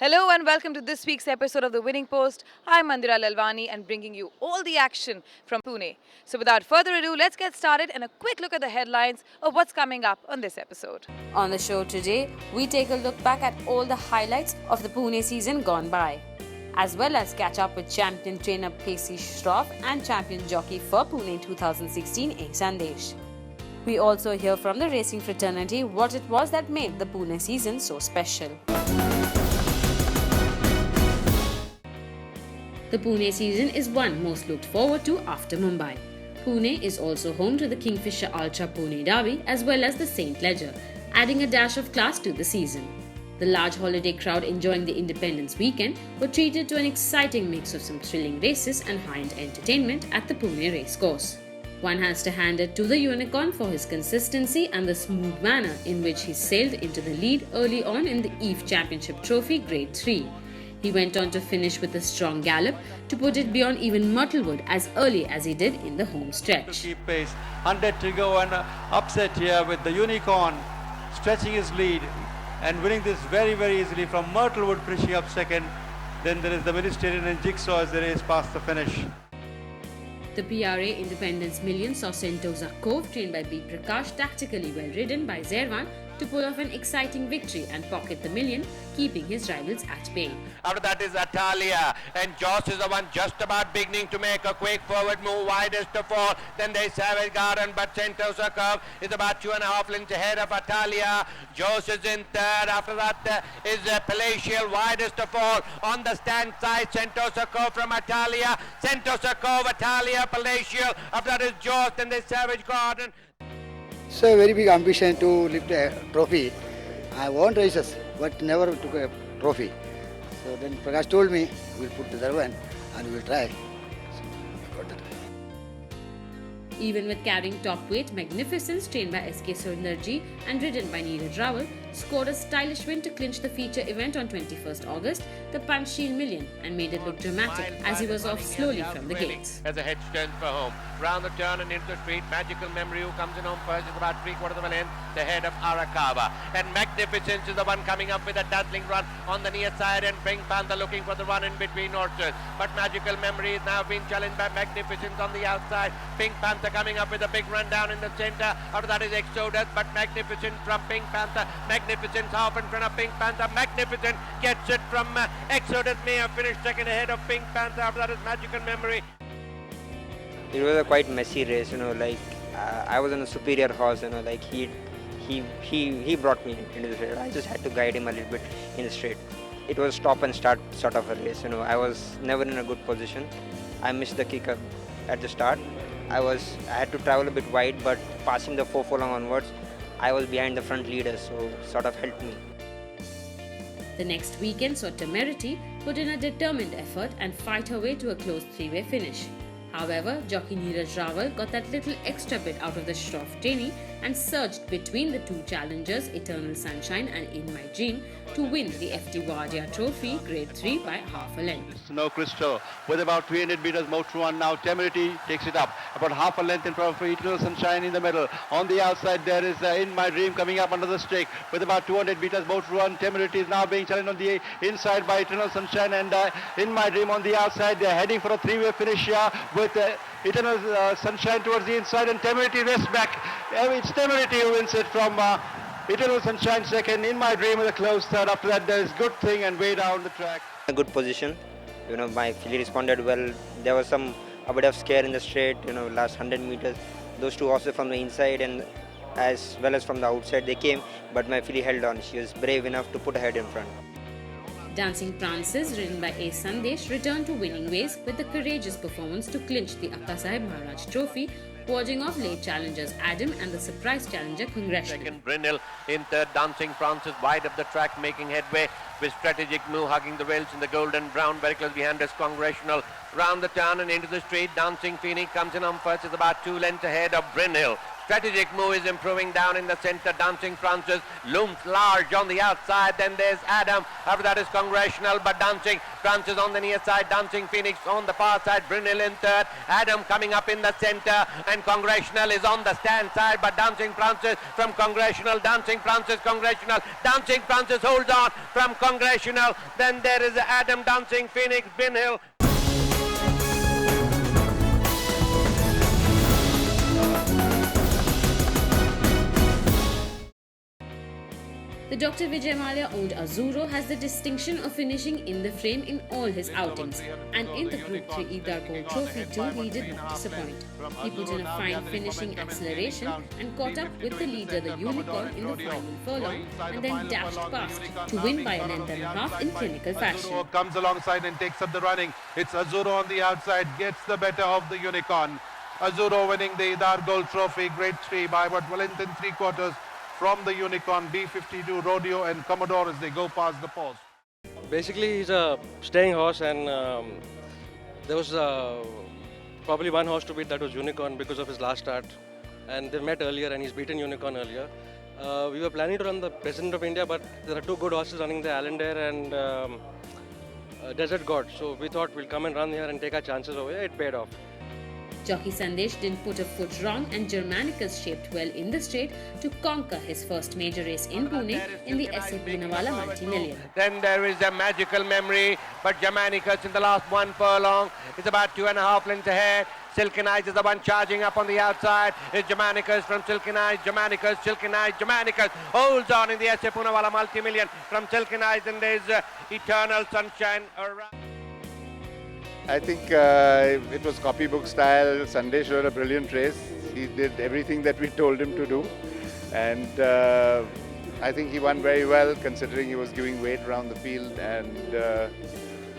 Hello and welcome to this week's episode of The Winning Post. I'm Mandira Lalwani and bringing you all the action from Pune. So without further ado, let's get started and a quick look at the headlines of what's coming up on this episode. On the show today, we take a look back at all the highlights of the Pune season gone by, as well as catch up with champion trainer Pacey Shroff and champion jockey for Pune 2016 A. Sandesh. We also hear from the racing fraternity what it was that made the Pune season so special. The Pune season is one most looked forward to after Mumbai. Pune is also home to the Kingfisher Ultra Pune Derby as well as the Saint Leger, adding a dash of class to the season. The large holiday crowd enjoying the Independence weekend were treated to an exciting mix of some thrilling races and high-end entertainment at the Pune racecourse. One has to hand it to the Unicorn for his consistency and the smooth manner in which he sailed into the lead early on in the EVE Championship Trophy Grade 3. He went on to finish with a strong gallop to put it beyond even Myrtlewood as early as he did in the home stretch. To keep pace, 100 to go and upset here with the Unicorn stretching his lead and winning this very easily from Myrtlewood, finishing up second. Then there is the Ministerial and Jigsaw as the race past the finish. The PRA Independence Million saw Sentosa Cove, trained by B. Prakash, tactically well ridden by Zerwan to pull off an exciting victory and pocket the million, keeping his rivals at bay. After that is Atalia, and Joss is the one just about beginning to make a quick forward move, widest of all. Then there is Savage Garden, but Sentosa Curve is about 2.5 lengths ahead of Atalia. Joss is in third. After that is Palatial, widest of all. On the stand side, Sentosa Curve from Atalia. Sentosa Curve, Atalia, Palatial. After that is Joss, then there is Savage Garden. So a very big ambition to lift a trophy. I won races, but never took a trophy. So then Prakash told me, we'll put the other one and we'll try. So I got that. Even with carrying top weight, Magnificence, trained by SK Sundarji and ridden by Neeraj Rawal, scored a stylish win to clinch the feature event on 21st August, the Punch Shield Million, and made it look dramatic as he was off slowly from the gates. As a head turns for home. Round the turn and into the street, Magical Memory, who comes in home first, is about 3/4 of a length, the head of Arakawa. And Magnificence is the one coming up with a dazzling run on the near side, and Pink Panther looking for the run in between horses. But Magical Memory is now being challenged by Magnificence on the outside. Pink Panther coming up with a big run down in the centre. After that is Exodus, but Magnificent from Pink Panther. Magnificent half in front of Pink Panther. Magnificent gets it from Exodus, may have finished second ahead of Pink Panther. After that is Magical Memory. It was a quite messy race, I was on a superior horse, he brought me into the race. I just had to guide him a little bit in the straight. It was stop and start sort of a race, I was never in a good position. I missed the kick up at the start. I had to travel a bit wide, but passing the 4 furlong onwards, I was behind the front leader, so sort of helped me. The next weekend saw Temerity put in a determined effort and fight her way to a close 3-way finish. However, jockey Neeraj Rawal got that little extra bit out of the Shroff trainee and surged between the two challengers, Eternal Sunshine and In My Dream, to win the FT Wadia Trophy Grade 3 by half a length. Snow Crystal with about 300 meters more to run now. Temerity takes it up about half a length in front of Eternal Sunshine in the middle. On the outside there is In My Dream coming up under the stake with about 200 meters more to run. Temerity is now being challenged on the inside by Eternal Sunshine, and In My Dream on the outside. They're heading for a 3-way finish here with Eternal Sunshine towards the inside, and Temerity rests back. It's Temerity who wins it from Eternal Sunshine second. In My Dream with a close third. After that there is Good Thing and way down the track. A good position, my filly responded well. There was a bit of scare in the straight, last 100 meters. Those two horses from the inside and as well as from the outside they came, but my filly held on. She was brave enough to put her head in front. Dancing Prances, ridden by A. Sandesh, returned to winning ways with a courageous performance to clinch the Akkasaheb Maharaj Trophy, warding off late challengers Adam and the surprise challenger Congressional. Second, Brindle in third, Dancing Francis wide of the track, making headway with strategic move, hugging the rails in the golden brown, very close behind us, Congressional. Round the turn and into the street, Dancing Phoenix comes in on first, is about 2 lengths ahead of Brindle. Strategic move is improving down in the centre. Dancing Francis looms large on the outside. Then there's Adam. After that is Congressional, but Dancing Francis on the near side. Dancing Phoenix on the far side. Brunel in third. Adam coming up in the centre. And Congressional is on the stand side. But Dancing Francis from Congressional. Dancing Francis, Congressional. Dancing Francis holds on from Congressional. Then there is Adam, Dancing Phoenix, Binhill. The Dr. Vijay Mallya owned Azzurro has the distinction of finishing in the frame in all his outings, and in the Group 3 Idar Gold Trophy too he did not disappoint. He put in a fine finishing acceleration and caught up with the leader, the Unicorn, in the final furlong, and then dashed past to win by a length and a half in clinical fashion. Azzurro comes alongside and takes up the running. It's Azzurro on the outside, gets the better of the Unicorn. Azzurro winning the Idar Gold Trophy, grade 3 by about 1 length and 3/4 from the Unicorn, B52, Rodeo and Commodore as they go past the post. Basically, he's a staying horse, and there was probably one horse to beat, that was Unicorn, because of his last start. And they met earlier, and he's beaten Unicorn earlier. We were planning to run the President of India, but there are two good horses running the Allendale and Desert God. So we thought we'll come and run here and take our chances over here. It paid off. Jockey Sandesh didn't put a foot wrong, and Germanicus shaped well in the straight to conquer his first major race in Pune in the S.A. Poonawalla multi-million. Then there is a Magical Memory, but Germanicus in the last 1 furlong is about 2.5 lengths ahead. Silken Eyes is the one charging up on the outside. It's Germanicus from Silken Eyes. Germanicus, Silken Eyes, Germanicus holds on in the S.A. Poonawalla multi-million from Silken Eyes, and there's Eternal Sunshine around. I think it was copybook style. Sunday showed a brilliant race. He did everything that we told him to do, and I think he won very well considering he was giving weight around the field, and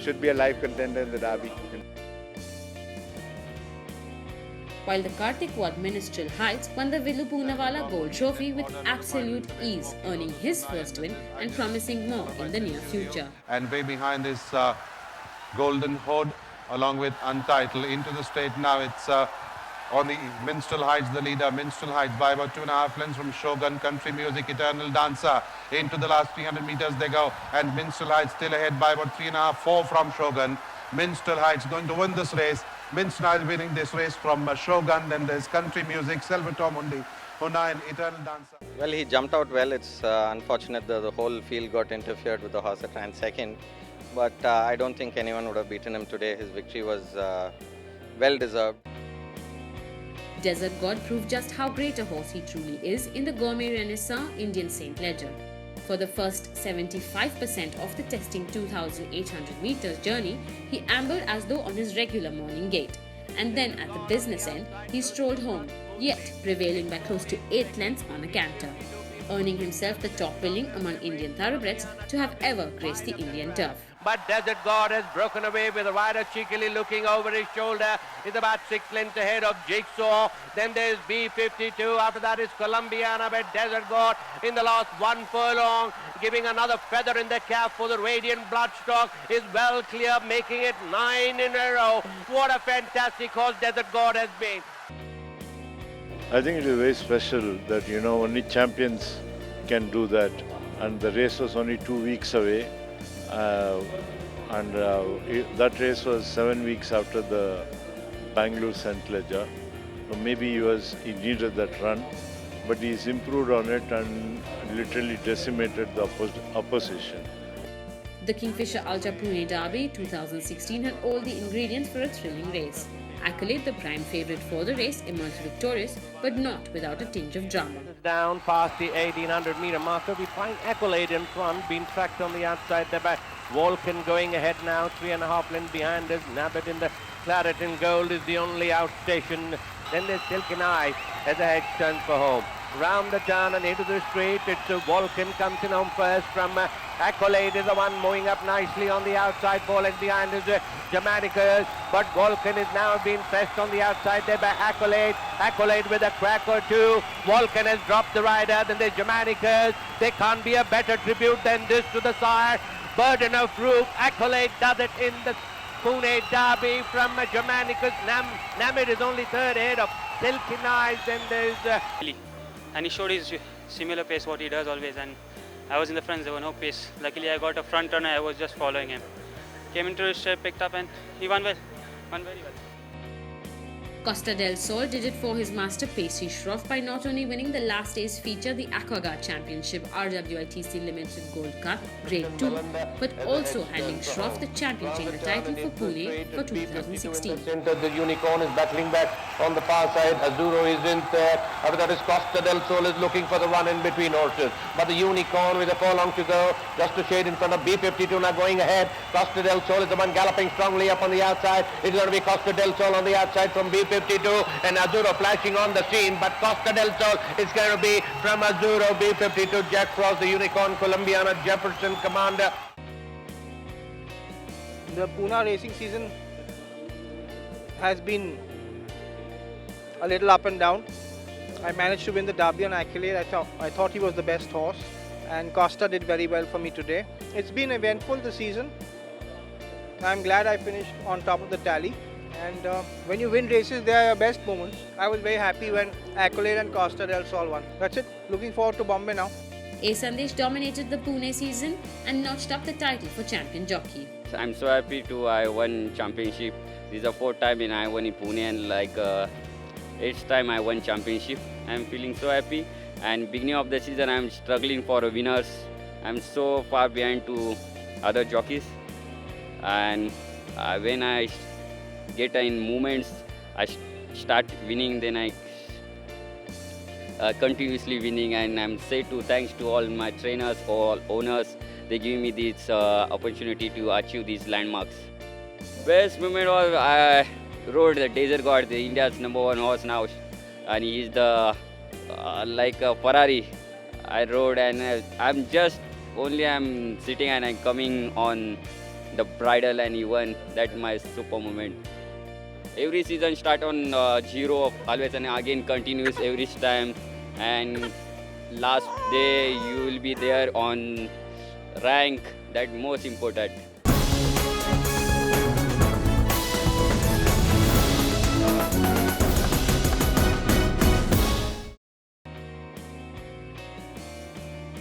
should be a live contender in the Derby. While the Kartik Wad Ministerial Heights won the Villu Poonawalla Gold Trophy with absolute ease, earning his first win and promising more in the near future. And way behind is Golden Horde along with Untitled into the straight now. It's on the Minstrel Heights, the leader. Minstrel Heights by about 2.5 lengths from Shogun, Country Music, Eternal Dancer. Into the last 300 meters they go, and Minstrel Heights still ahead by about 3.5, 4 from Shogun. Minstrel Heights going to win this race. Minstrel Heights winning this race from Shogun. Then there's Country Music, Salvatore Mundi, Huna and Eternal Dancer. Well, he jumped out well. It's unfortunate that the whole field got interfered with the horse that ran second. But I don't think anyone would have beaten him today. His victory was well deserved. Desert God proved just how great a horse he truly is in the Gourmet Renaissance Indian Saint Leger. For the first 75% of the testing 2,800 meters journey, he ambled as though on his regular morning gait. And then at the business end, he strolled home, yet prevailing by close to 8 lengths on a canter, earning himself the top billing among Indian thoroughbreds to have ever graced the Indian turf. But Desert God has broken away with the rider cheekily looking over his shoulder. Is about 6 lengths ahead of Jigsaw. Then there's B52. After that is Columbiana. But Desert God in the last 1 furlong, giving another feather in the cap for the Radiant Bloodstock, is well clear, making it 9 in a row. What a fantastic horse Desert God has been. I think it is very special that, only champions can do that. And the race was only 2 weeks away. That race was 7 weeks after the Bangalore St. Leger. So maybe he needed that run, but he's improved on it and literally decimated the opposition. The Kingfisher Ultra Pune Derby 2016 had all the ingredients for a thrilling race. Accolade, the prime favourite for the race, emerged victorious, but not without a tinge of drama. Down past the 1800 meter marker, we find Accolade in front, being tracked on the outside there by Vulcan going ahead now, 3.5 lengths behind us. Nabbit in the claret and gold is the only outstation. Then there's Silken Eye as the hedge turns for home. Round the turn and into the straight, it's Vulcan comes in home first from Accolade is the one moving up nicely on the outside. 4 lengths behind is Germanicus, but Vulcan is now being pressed on the outside there by Accolade. Accolade with a crack or two. Vulcan has dropped the rider. Then there's Germanicus. There can't be a better tribute than this to the sire. Burden of Proof. Accolade does it in the Pune Derby from Germanicus. Namid is only third ahead of silky nice. Then there's and he showed his similar pace what he does always, and I was in the front, there was no pace. Luckily I got a front runner, I was just following him. Came into his straight, picked up, and he won well, won very well. Costa del Sol did it for his master Pacey Shroff by not only winning the last day's feature, the Aquaguard Championship RWITC Limited Gold Cup Grade 2, but also handing Shroff the Champion Trainer title for Pune for 2016. The Unicorn is battling back on the far side. Azuro is in there. After that is Costa del Sol is looking for the run in between horses. But the Unicorn with a furlong to go, just a shade in front of B52 now going ahead. Costa del Sol is the one galloping strongly up on the outside. It's going to be Costa del Sol on the outside from B52 and Azuro flashing on the scene. But Costa del Sol is going to be from Azuro, B52, Jack Frost, the Unicorn, Colombiana, Jefferson, Commander. The Pune racing season has been a little up and down. I managed to win the Derby on Accolade. I thought he was the best horse, and Costa did very well for me today. It's been eventful this season. I'm glad I finished on top of the tally. And when you win races, they are your best moments. I was very happy when Accolade and Costa del Sol won. That's it. Looking forward to Bombay now. A. Sandesh dominated the Pune season and notched up the title for Champion Jockey. I'm so happy to I won championship. This is the fourth time I won in Pune, and like eighth time I won championship. I'm feeling so happy. And beginning of the season, I'm struggling for a winners. I'm so far behind to other jockeys. And when I get in movements, I start winning. Then I continuously winning, and I'm say to thanks to all my trainers, all owners. They give me this opportunity to achieve these landmarks. Best moment was I rode the Desert God, the India's #1 horse now, and he's the like a Ferrari. I rode, and I'm sitting and I'm coming on the bridle, and he won. That's my super moment. Every season start on zero always, and again continues every time, and last day you will be there on rank. That most important.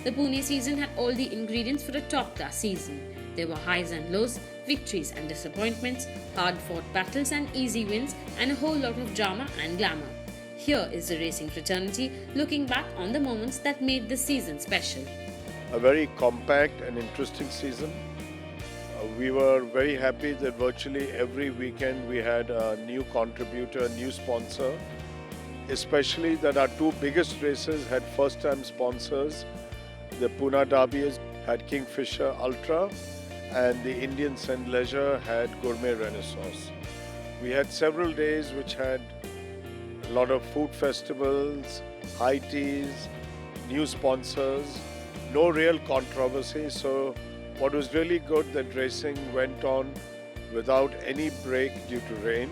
The Pune season had all the ingredients for a top-class season. There were highs and lows, victories and disappointments, hard-fought battles and easy wins, and a whole lot of drama and glamour. Here is the racing fraternity looking back on the moments that made this season special. A very compact and interesting season. We were very happy that virtually every weekend we had a new contributor, a new sponsor, especially that our two biggest races had first-time sponsors. The Pune Derby had Kingfisher Ultra, and the Indian St. Leisure had Gourmet Renaissance. We had several days which had a lot of food festivals, high teas, new sponsors, no real controversy. So what was really good that racing went on without any break due to rain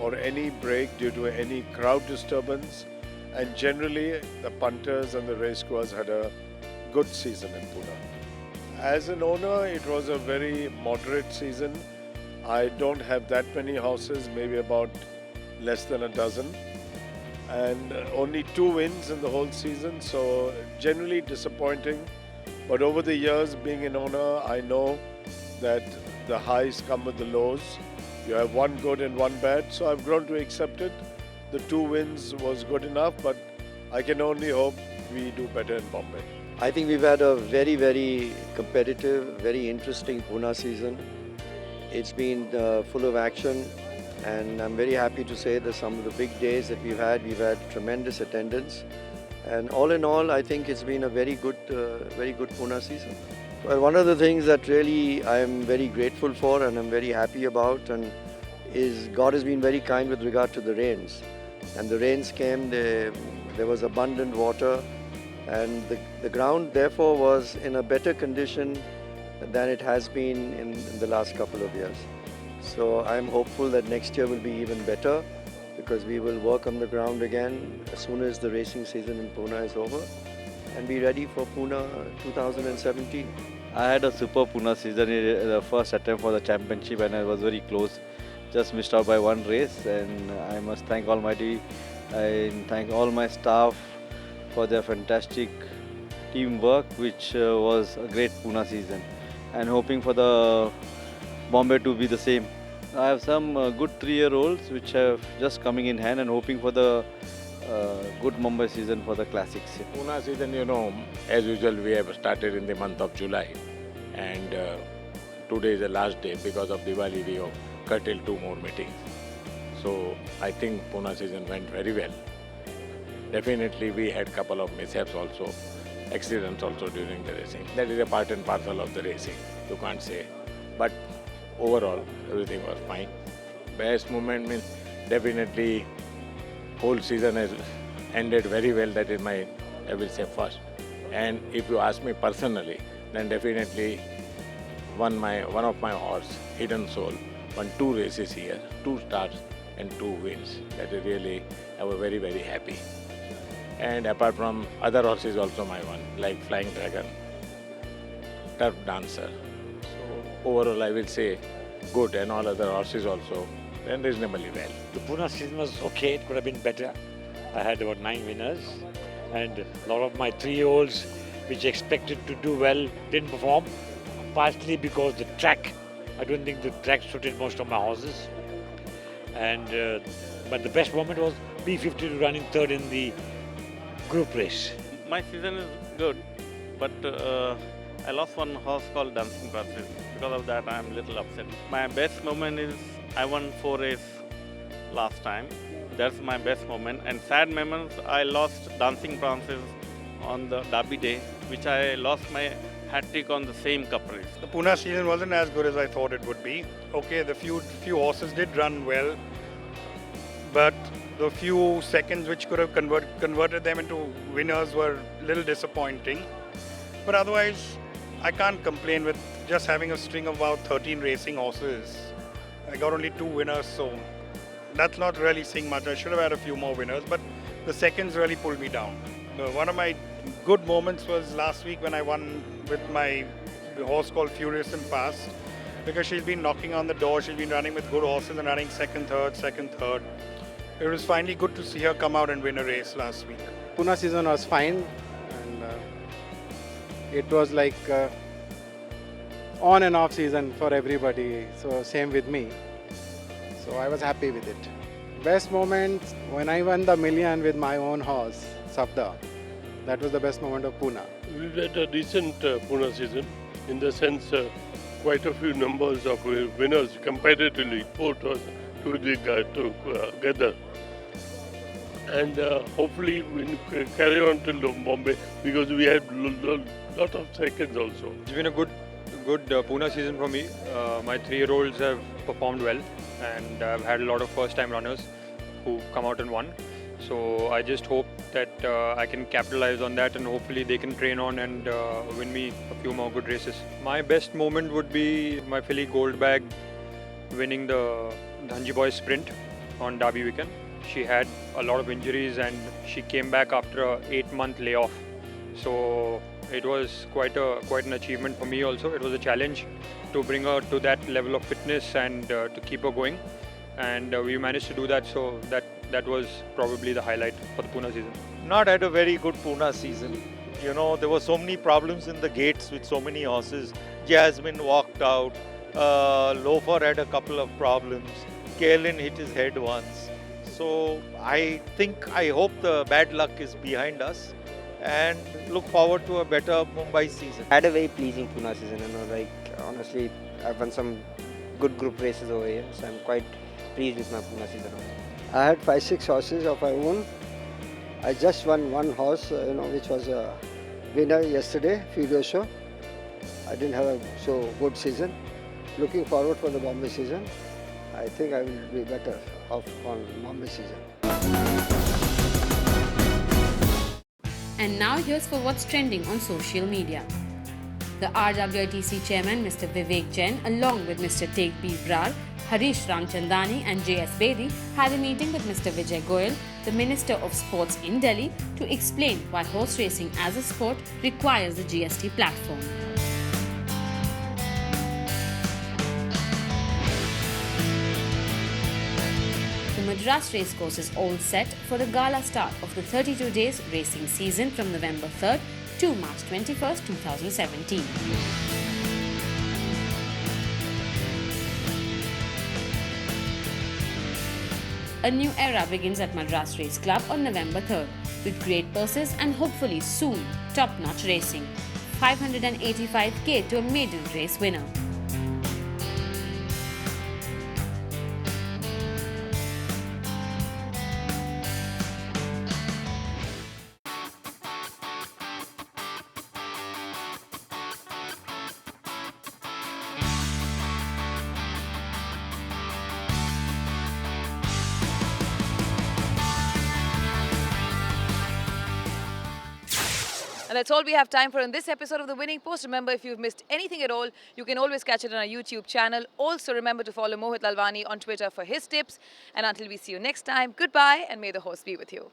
or any break due to any crowd disturbance, and generally the punters and the racegoers had a good season in Pune. As an owner, it was a very moderate season. I don't have that many horses, maybe about less than a dozen, and only 2 wins in the whole season, so generally disappointing. But over the years, being an owner, I know that the highs come with the lows. You have one good and one bad, so I've grown to accept it. The 2 wins was good enough, but I can only hope we do better in Bombay. I think we've had a very, very competitive, very interesting Pune season. It's been full of action, and I'm very happy to say that some of the big days that we've had tremendous attendance. And all in all, I think it's been a very good Pune season. Well, one of the things that really I'm very grateful for and I'm very happy about is God has been very kind with regard to the rains. And the rains came, there was abundant water, and the ground therefore was in a better condition than it has been in the last couple of years. So I'm hopeful that next year will be even better, because we will work on the ground again as soon as the racing season in Pune is over and be ready for Pune 2017. I had a super Pune season, the first attempt for the championship, and I was very close. Just missed out by one race, and I must thank Almighty I thank all my staff for their fantastic teamwork, which was a great Pune season, and hoping for the Bombay to be the same. I have some good 3-year-olds which have just coming in hand and hoping for the good Mumbai season for the classics. Pune season, as usual, we have started in the month of July, and today is the last day. Because of Diwali, we have curtailed 2 more meetings. So I think Pune season went very well. Definitely, we had couple of mishaps also, accidents also during the racing. That is a part and parcel of the racing. You can't say, but overall, everything was fine. Best moment means definitely whole season has ended very well. That is I will say first. And if you ask me personally, then definitely one of my horse, Hidden Soul, won 2 races here, 2 starts and 2 wins. That is really, I was very, very happy. And apart from other horses also my one, like Flying Dragon, Turf Dancer. So overall I will say good, and all other horses also ran reasonably well. The Pune season was okay, it could have been better. I had about 9 winners, and a lot of my 3-year-olds which expected to do well didn't perform, partly because the track, I don't think the track suited most of my horses. And but the best moment was B50 running 3rd in the group race. My season is good, but I lost one horse called Dancing Princess. Because of that, I'm a little upset. My best moment is I won 4 races last time. That's my best moment. And sad moments, I lost Dancing Princess on the Derby day, which I lost my hat-trick on the same cup race. The Pune season wasn't as good as I thought it would be. Okay, the few horses did run well, but the few seconds which could have converted them into winners were a little disappointing. But otherwise, I can't complain with just having a string of about 13 racing horses. I got only 2 winners, so that's not really saying much. I should have had a few more winners, but the seconds really pulled me down. One of my good moments was last week when I won with my horse called Furious and Fast, because she's been knocking on the door. She's been running with good horses and running second, third. It was finally good to see her come out and win a race last week. Pune season was fine, and it was like on and off season for everybody. So same with me. So I was happy with it. Best moment when I won the million with my own horse, Sabda. That was the best moment of Pune. We had a decent Pune season, in the sense quite a few numbers of winners comparatively, both together. And hopefully we carry on till Bombay, because we had lot of seconds also. It's been a good Pune season for me. My 3-year-olds have performed well, and I've had a lot of first-time runners who come out and won. So I just hope that I can capitalize on that, and hopefully they can train on and win me a few more good races. My best moment would be my filly Gold Bag winning the Dhanji Boys Sprint on Derby weekend. She had a lot of injuries and she came back after a 8-month layoff. So it was quite an achievement for me also. It was a challenge to bring her to that level of fitness and to keep her going. And we managed to do that, so that was probably the highlight for the Pune season. Not had a very good Pune season. You know, there were so many problems in the gates with so many horses. Jasmine walked out. Loafer had a couple of problems. Kalen hit his head once. So I hope the bad luck is behind us, and look forward to a better Mumbai season. I had a very pleasing Pune season, honestly, I've won some good group races over here, so I'm quite pleased with my Pune season. I had 5-6 horses of my own. I just won one horse, which was a winner yesterday, Furioso. I didn't have a so good season. Looking forward for the Bombay season. I think I will be better off on Bombay season. And now here's for what's trending on social media. The RWITC chairman, Mr. Vivek Jain, along with Mr. Tegbir Brar, Harish Ramchandani and JS Bedi had a meeting with Mr. Vijay Goyal, the Minister of Sports in Delhi, to explain why horse racing as a sport requires a GST platform. The Madras Racecourse is all set for the gala start of the 32 days racing season from November 3rd to March 21st, 2017. A new era begins at Madras Race Club on November 3rd with great purses and hopefully soon top-notch racing. 585k to a maiden race winner. And that's all we have time for in this episode of The Winning Post. Remember, if you've missed anything at all, you can always catch it on our YouTube channel. Also, remember to follow Mohit Lalwani on Twitter for his tips. And until we see you next time, goodbye and may the horse be with you.